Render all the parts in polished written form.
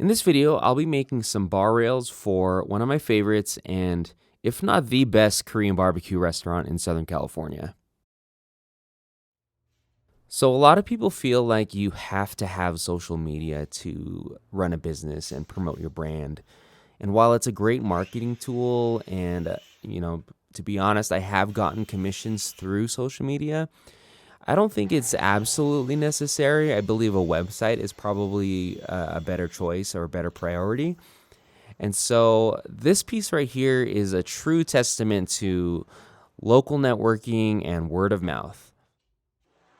In this video, I'll be making some bar rails for one of my favorites and, if not the best, Korean barbecue restaurant in Southern California. So a lot of people feel like you have to have social media to run a business and promote your brand. And while it's a great marketing tool and, to be honest, I have gotten commissions through social media, I don't think it's absolutely necessary. I believe a website is probably a better choice or a better priority. And so this piece right here is a true testament to local networking and word of mouth.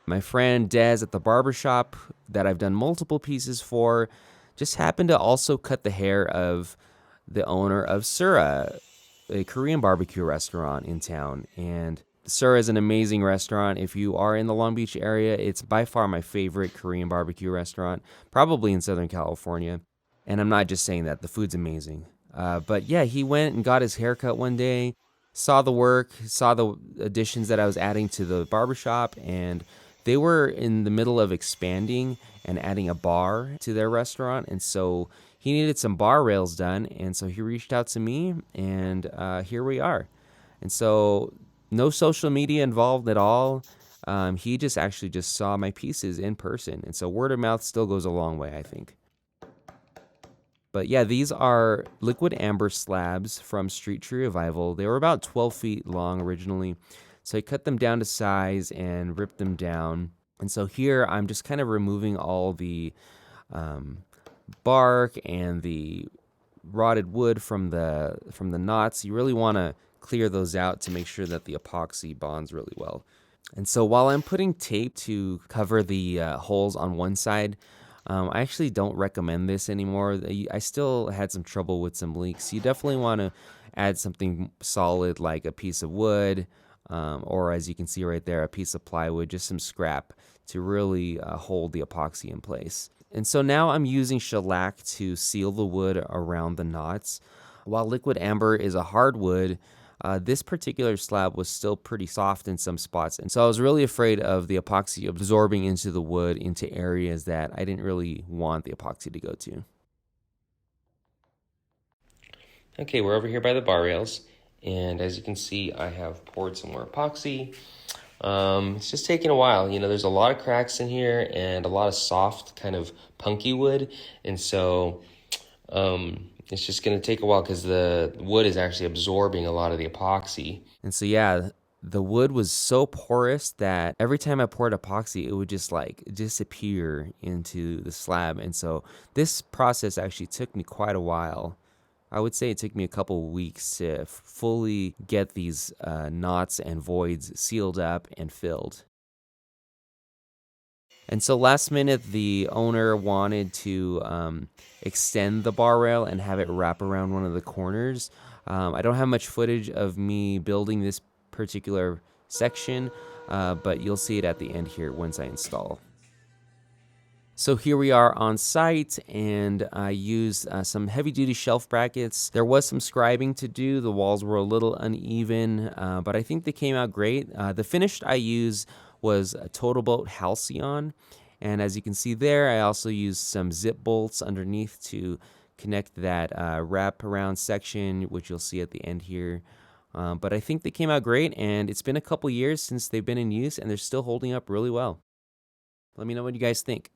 My friend Dez at the barbershop that I've done multiple pieces for just happened to also cut the hair of the owner of Sura, a Korean barbecue restaurant in town. And Sura is an amazing restaurant. If you are in the Long Beach area, it's by far my favorite Korean barbecue restaurant, probably in Southern California. And I'm not just saying that, the food's amazing. But yeah, he went and got his haircut one day, saw the work, saw the additions that I was adding to the barbershop, and they were in the middle of expanding and adding a bar to their restaurant. And so he needed some bar rails done. And so he reached out to me, and here we are. And so no social media involved at all. He just actually just saw my pieces in person. And so word of mouth still goes a long way, I think. But yeah, these are liquid amber slabs from Street Tree Revival. They were about 12 feet long originally. So I cut them down to size and ripped them down. And so here I'm just kind of removing all the bark and the rotted wood from the knots. You really want to clear those out to make sure that the epoxy bonds really well. And so while I'm putting tape to cover the holes on one side, I actually don't recommend this anymore. I still had some trouble with some leaks. You definitely want to add something solid like a piece of wood, or as you can see right there, a piece of plywood, just some scrap to really hold the epoxy in place. And so now I'm using shellac to seal the wood around the knots. While liquid amber is a hardwood, this particular slab was still pretty soft in some spots. And so I was really afraid of the epoxy absorbing into the wood into areas that I didn't really want the epoxy to go to. Okay, we're over here by the bar rails. And as you can see, I have poured some more epoxy. It's just taking a while. There's a lot of cracks in here and a lot of soft kind of punky wood. And so it's just going to take a while because the wood is actually absorbing a lot of the epoxy. And so, yeah, the wood was so porous that every time I poured epoxy, it would just like disappear into the slab. And so this process actually took me quite a while. I would say it took me a couple weeks to fully get these knots and voids sealed up and filled. And so last minute, the owner wanted to extend the bar rail and have it wrap around one of the corners. I don't have much footage of me building this particular section, but you'll see it at the end here once I install. So here we are on site, and I used some heavy-duty shelf brackets. There was some scribing to do. The walls were a little uneven, but I think they came out great. The finish I used was a Total Boat Halcyon, and as you can see there, I also used some zip bolts underneath to connect that wrap around section, which you'll see at the end here. But I think they came out great, and it's been a couple years since they've been in use, and they're still holding up really well. Let me know what you guys think.